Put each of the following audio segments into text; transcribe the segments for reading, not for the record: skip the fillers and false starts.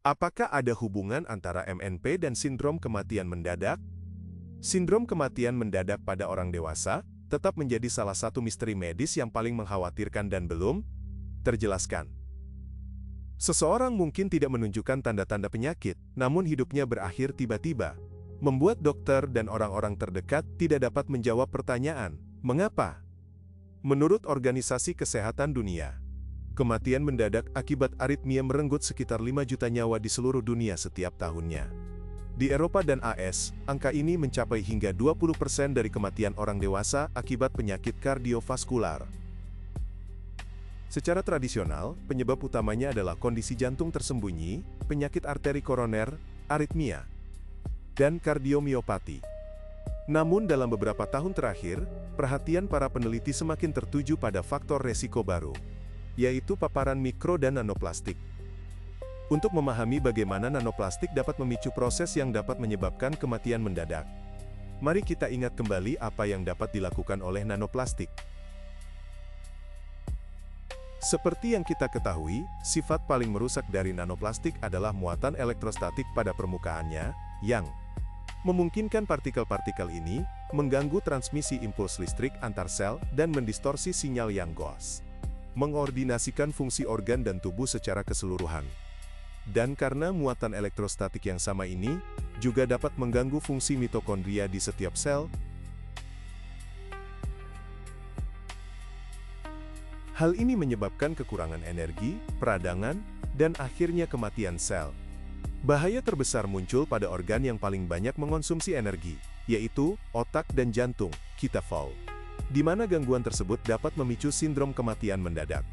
Apakah ada hubungan antara MNP dan sindrom kematian mendadak? Sindrom kematian mendadak pada orang dewasa tetap menjadi salah satu misteri medis yang paling mengkhawatirkan dan belum terjelaskan. Seseorang mungkin tidak menunjukkan tanda-tanda penyakit, namun hidupnya berakhir tiba-tiba, membuat dokter dan orang-orang terdekat tidak dapat menjawab pertanyaan, mengapa? Menurut Organisasi Kesehatan Dunia, kematian mendadak akibat aritmia merenggut sekitar 5 juta nyawa di seluruh dunia setiap tahunnya. Di Eropa dan AS, angka ini mencapai hingga 20% dari kematian orang dewasa akibat penyakit kardiovaskular. Secara tradisional, penyebab utamanya adalah kondisi jantung tersembunyi, penyakit arteri koroner, aritmia, dan kardiomiopati. Namun dalam beberapa tahun terakhir, perhatian para peneliti semakin tertuju pada faktor resiko baru, yaitu paparan mikro dan nanoplastik. Untuk memahami bagaimana nanoplastik dapat memicu proses yang dapat menyebabkan kematian mendadak, mari kita ingat kembali apa yang dapat dilakukan oleh nanoplastik. Seperti yang kita ketahui, sifat paling merusak dari nanoplastik adalah muatan elektrostatik pada permukaannya, yang memungkinkan partikel-partikel ini mengganggu transmisi impuls listrik antar sel dan mendistorsi sinyal yang goes, mengordinasikan fungsi organ dan tubuh secara keseluruhan. Dan karena muatan elektrostatik yang sama ini, juga dapat mengganggu fungsi mitokondria di setiap sel. Hal ini menyebabkan kekurangan energi, peradangan, dan akhirnya kematian sel. Bahaya terbesar muncul pada organ yang paling banyak mengonsumsi energi, yaitu otak dan jantung, kita tahu, di mana gangguan tersebut dapat memicu sindrom kematian mendadak.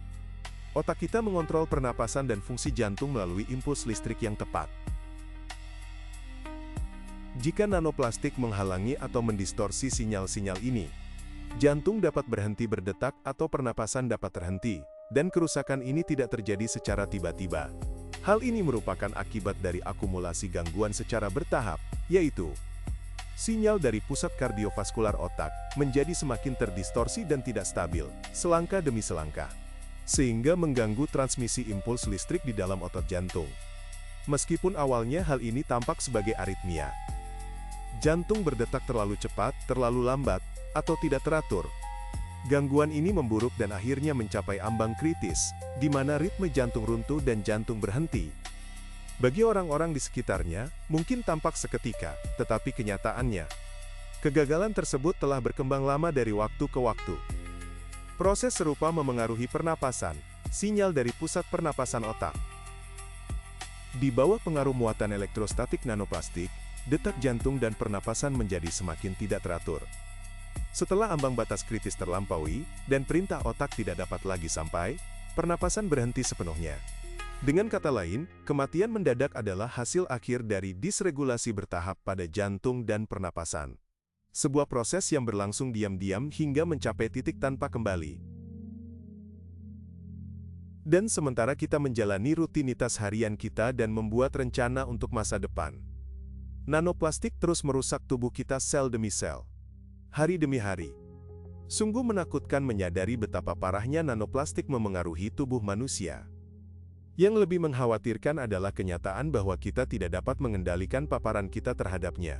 Otak kita mengontrol pernapasan dan fungsi jantung melalui impuls listrik yang tepat. Jika nanoplastik menghalangi atau mendistorsi sinyal-sinyal ini, jantung dapat berhenti berdetak atau pernapasan dapat terhenti, dan kerusakan ini tidak terjadi secara tiba-tiba. Hal ini merupakan akibat dari akumulasi gangguan secara bertahap, yaitu sinyal dari pusat kardiovaskular otak menjadi semakin terdistorsi dan tidak stabil, selangkah demi selangkah, sehingga mengganggu transmisi impuls listrik di dalam otot jantung. Meskipun awalnya hal ini tampak sebagai aritmia, jantung berdetak terlalu cepat, terlalu lambat, atau tidak teratur, gangguan ini memburuk dan akhirnya mencapai ambang kritis, di mana ritme jantung runtuh dan jantung berhenti. Bagi orang-orang di sekitarnya, mungkin tampak seketika, tetapi kenyataannya, kegagalan tersebut telah berkembang lama dari waktu ke waktu. Proses serupa memengaruhi pernapasan, sinyal dari pusat pernapasan otak. Di bawah pengaruh muatan elektrostatik nanoplastik, detak jantung dan pernapasan menjadi semakin tidak teratur. Setelah ambang batas kritis terlampaui, dan perintah otak tidak dapat lagi sampai, pernapasan berhenti sepenuhnya. Dengan kata lain, kematian mendadak adalah hasil akhir dari disregulasi bertahap pada jantung dan pernapasan. Sebuah proses yang berlangsung diam-diam hingga mencapai titik tanpa kembali. Dan sementara kita menjalani rutinitas harian kita dan membuat rencana untuk masa depan, nanoplastik terus merusak tubuh kita sel demi sel, hari demi hari. Sungguh menakutkan menyadari betapa parahnya nanoplastik memengaruhi tubuh manusia. Yang lebih mengkhawatirkan adalah kenyataan bahwa kita tidak dapat mengendalikan paparan kita terhadapnya.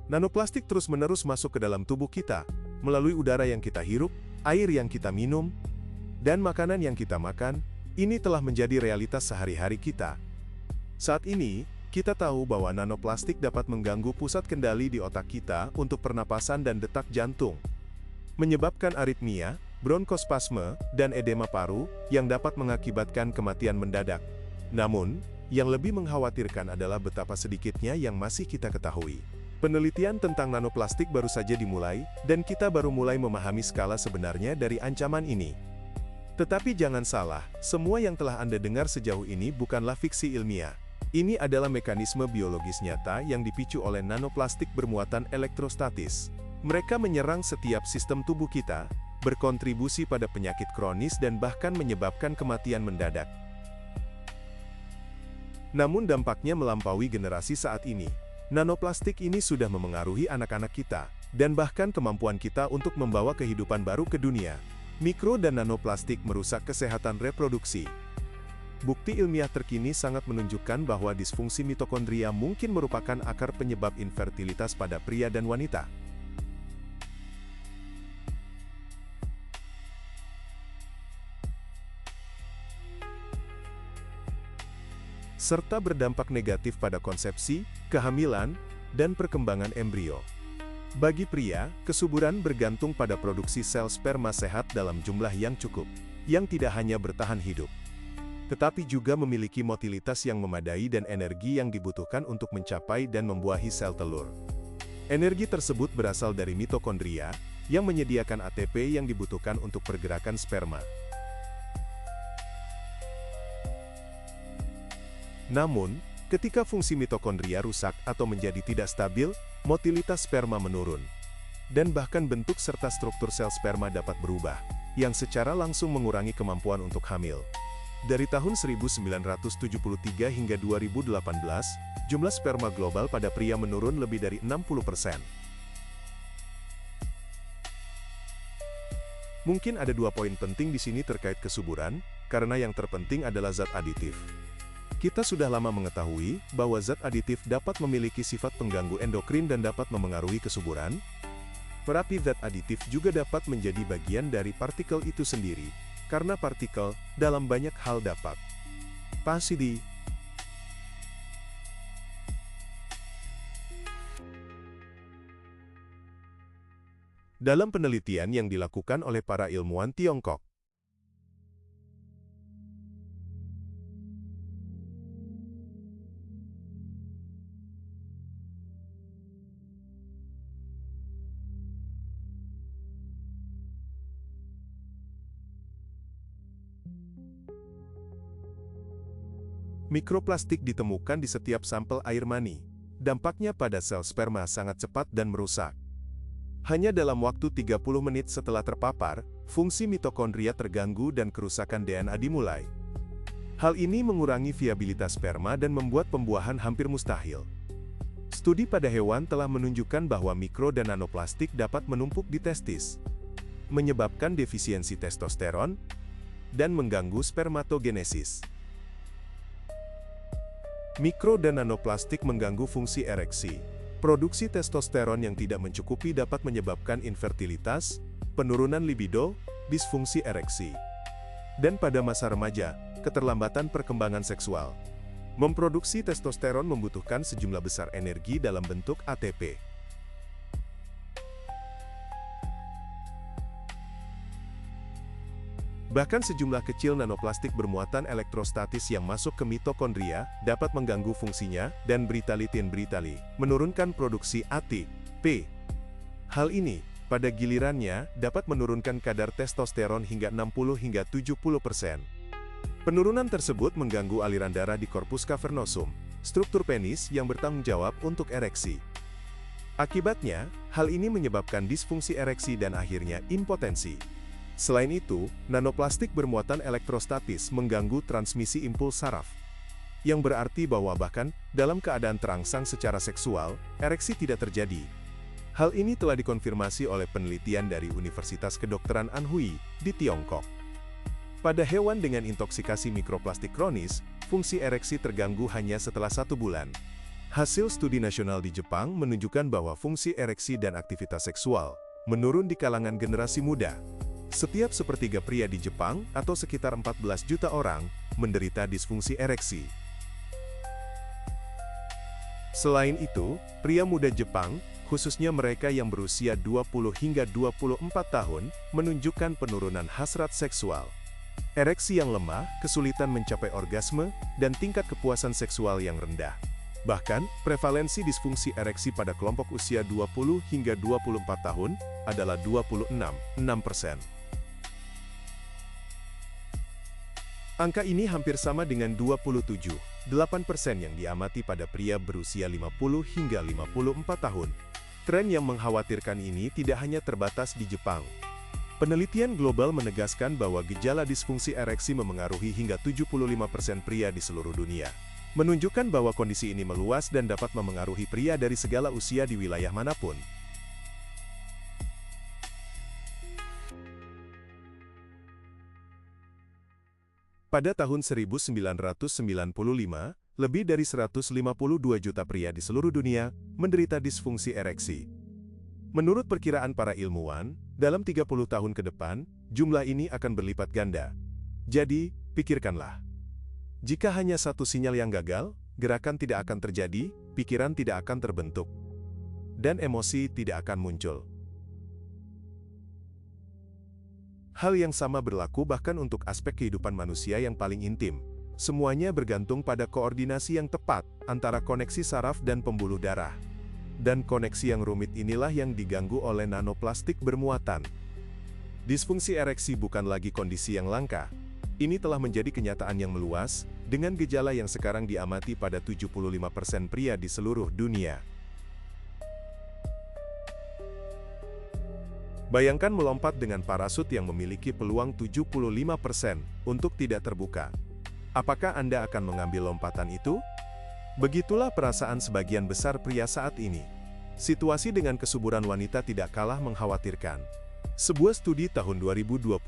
Nanoplastik terus-menerus masuk ke dalam tubuh kita, melalui udara yang kita hirup, air yang kita minum, dan makanan yang kita makan. Ini telah menjadi realitas sehari-hari kita. Saat ini, kita tahu bahwa nanoplastik dapat mengganggu pusat kendali di otak kita untuk pernapasan dan detak jantung, menyebabkan aritmia, bronkospasme, dan edema paru, yang dapat mengakibatkan kematian mendadak. Namun, yang lebih mengkhawatirkan adalah betapa sedikitnya yang masih kita ketahui. Penelitian tentang nanoplastik baru saja dimulai, dan kita baru mulai memahami skala sebenarnya dari ancaman ini. Tetapi jangan salah, semua yang telah Anda dengar sejauh ini bukanlah fiksi ilmiah. Ini adalah mekanisme biologis nyata yang dipicu oleh nanoplastik bermuatan elektrostatis. Mereka menyerang setiap sistem tubuh kita, berkontribusi pada penyakit kronis dan bahkan menyebabkan kematian mendadak. Namun dampaknya melampaui generasi saat ini. Nanoplastik ini sudah memengaruhi anak-anak kita, dan bahkan kemampuan kita untuk membawa kehidupan baru ke dunia. Mikro dan nanoplastik merusak kesehatan reproduksi, Bukti ilmiah terkini sangat menunjukkan bahwa disfungsi mitokondria mungkin merupakan akar penyebab infertilitas pada pria dan wanita. Serta berdampak negatif pada konsepsi, kehamilan, dan perkembangan embrio. Bagi pria, kesuburan bergantung pada produksi sel sperma sehat dalam jumlah yang cukup, yang tidak hanya bertahan hidup, tetapi juga memiliki motilitas yang memadai dan energi yang dibutuhkan untuk mencapai dan membuahi sel telur. Energi tersebut berasal dari mitokondria, yang menyediakan ATP yang dibutuhkan untuk pergerakan sperma. Namun, ketika fungsi mitokondria rusak atau menjadi tidak stabil, motilitas sperma menurun. Dan bahkan bentuk serta struktur sel sperma dapat berubah, yang secara langsung mengurangi kemampuan untuk hamil. Dari tahun 1973 hingga 2018, jumlah sperma global pada pria menurun lebih dari 60%. Mungkin ada 2 poin penting di sini terkait kesuburan, karena yang terpenting adalah zat aditif. Kita sudah lama mengetahui bahwa zat aditif dapat memiliki sifat pengganggu endokrin dan dapat memengaruhi kesuburan. Tetapi zat aditif juga dapat menjadi bagian dari partikel itu sendiri, karena partikel dalam banyak hal dapat pasti dalam penelitian yang dilakukan oleh para ilmuwan Tiongkok. Mikroplastik ditemukan di setiap sampel air mani. Dampaknya pada sel sperma sangat cepat dan merusak. Hanya dalam waktu 30 menit setelah terpapar, fungsi mitokondria terganggu dan kerusakan DNA dimulai. Hal ini mengurangi viabilitas sperma dan membuat pembuahan hampir mustahil. Studi pada hewan telah menunjukkan bahwa mikro dan nanoplastik dapat menumpuk di testis, menyebabkan defisiensi testosteron, dan mengganggu spermatogenesis. Mikro dan nanoplastik mengganggu fungsi ereksi. Produksi testosteron yang tidak mencukupi dapat menyebabkan infertilitas, penurunan libido, disfungsi ereksi. Dan pada masa remaja, keterlambatan perkembangan seksual. Memproduksi testosteron membutuhkan sejumlah besar energi dalam bentuk ATP. Bahkan sejumlah kecil nanoplastik bermuatan elektrostatis yang masuk ke mitokondria dapat mengganggu fungsinya dan britali menurunkan produksi ATP. Hal ini, pada gilirannya, dapat menurunkan kadar testosteron hingga 60 hingga 70%. Penurunan tersebut mengganggu aliran darah di korpus cavernosum, struktur penis yang bertanggung jawab untuk ereksi. Akibatnya, hal ini menyebabkan disfungsi ereksi dan akhirnya impotensi. Selain itu, nanoplastik bermuatan elektrostatis mengganggu transmisi impuls saraf, yang berarti bahwa bahkan dalam keadaan terangsang secara seksual, ereksi tidak terjadi. Hal ini telah dikonfirmasi oleh penelitian dari Universitas Kedokteran Anhui di Tiongkok. Pada hewan dengan intoksikasi mikroplastik kronis, fungsi ereksi terganggu hanya setelah 1 bulan. Hasil studi nasional di Jepang menunjukkan bahwa fungsi ereksi dan aktivitas seksual menurun di kalangan generasi muda. Setiap sepertiga pria di Jepang, atau sekitar 14 juta orang, menderita disfungsi ereksi. Selain itu, pria muda Jepang, khususnya mereka yang berusia 20 hingga 24 tahun, menunjukkan penurunan hasrat seksual. Ereksi yang lemah, kesulitan mencapai orgasme, dan tingkat kepuasan seksual yang rendah. Bahkan, prevalensi disfungsi ereksi pada kelompok usia 20 hingga 24 tahun adalah 26,6%. Angka ini hampir sama dengan 27,8% yang diamati pada pria berusia 50 hingga 54 tahun. Tren yang mengkhawatirkan ini tidak hanya terbatas di Jepang. Penelitian global menegaskan bahwa gejala disfungsi ereksi memengaruhi hingga 75% pria di seluruh dunia. Menunjukkan bahwa kondisi ini meluas dan dapat memengaruhi pria dari segala usia di wilayah manapun. Pada tahun 1995, lebih dari 152 juta pria di seluruh dunia menderita disfungsi ereksi. Menurut perkiraan para ilmuwan, dalam 30 tahun ke depan, jumlah ini akan berlipat ganda. Jadi, pikirkanlah. Jika hanya satu sinyal yang gagal, gerakan tidak akan terjadi, pikiran tidak akan terbentuk, dan emosi tidak akan muncul. Hal yang sama berlaku bahkan untuk aspek kehidupan manusia yang paling intim. Semuanya bergantung pada koordinasi yang tepat antara koneksi saraf dan pembuluh darah. Dan koneksi yang rumit inilah yang diganggu oleh nanoplastik bermuatan. Disfungsi ereksi bukan lagi kondisi yang langka. Ini telah menjadi kenyataan yang meluas, dengan gejala yang sekarang diamati pada 75% pria di seluruh dunia. Bayangkan melompat dengan parasut yang memiliki peluang 75% untuk tidak terbuka. Apakah Anda akan mengambil lompatan itu? Begitulah perasaan sebagian besar pria saat ini. Situasi dengan kesuburan wanita tidak kalah mengkhawatirkan. Sebuah studi tahun 2025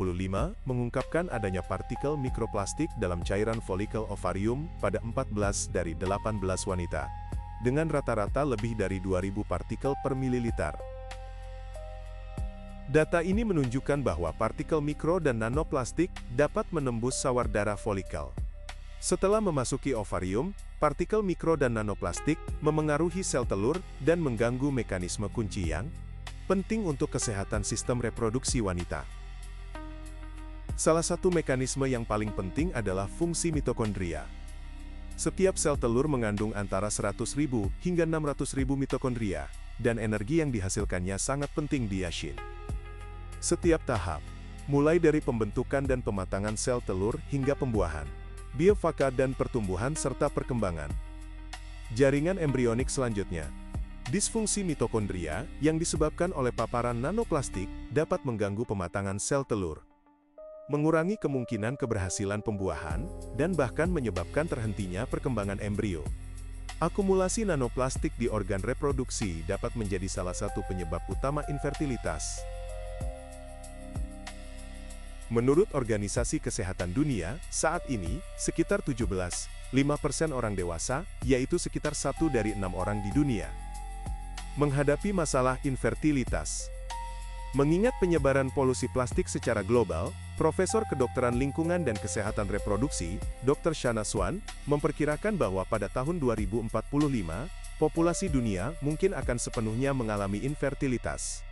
mengungkapkan adanya partikel mikroplastik dalam cairan folikel ovarium pada 14 dari 18 wanita, dengan rata-rata lebih dari 2000 partikel per mililiter. Data ini menunjukkan bahwa partikel mikro dan nanoplastik dapat menembus sawar darah folikel. Setelah memasuki ovarium, partikel mikro dan nanoplastik memengaruhi sel telur dan mengganggu mekanisme kunci yang penting untuk kesehatan sistem reproduksi wanita. Salah satu mekanisme yang paling penting adalah fungsi mitokondria. Setiap sel telur mengandung antara 100.000 hingga 600.000 mitokondria, dan energi yang dihasilkannya sangat penting diyakin. Setiap tahap, mulai dari pembentukan dan pematangan sel telur hingga pembuahan, biofaka dan pertumbuhan serta perkembangan. Jaringan embrionik selanjutnya. Disfungsi mitokondria yang disebabkan oleh paparan nanoplastik dapat mengganggu pematangan sel telur, mengurangi kemungkinan keberhasilan pembuahan, dan bahkan menyebabkan terhentinya perkembangan embrio. Akumulasi nanoplastik di organ reproduksi dapat menjadi salah satu penyebab utama infertilitas. Menurut Organisasi Kesehatan Dunia, saat ini, sekitar 17,5% orang dewasa, yaitu sekitar 1 dari 6 orang di dunia, menghadapi masalah infertilitas. Mengingat penyebaran polusi plastik secara global, Profesor Kedokteran Lingkungan dan Kesehatan Reproduksi, Dr. Shana Swan, memperkirakan bahwa pada tahun 2045, populasi dunia mungkin akan sepenuhnya mengalami infertilitas.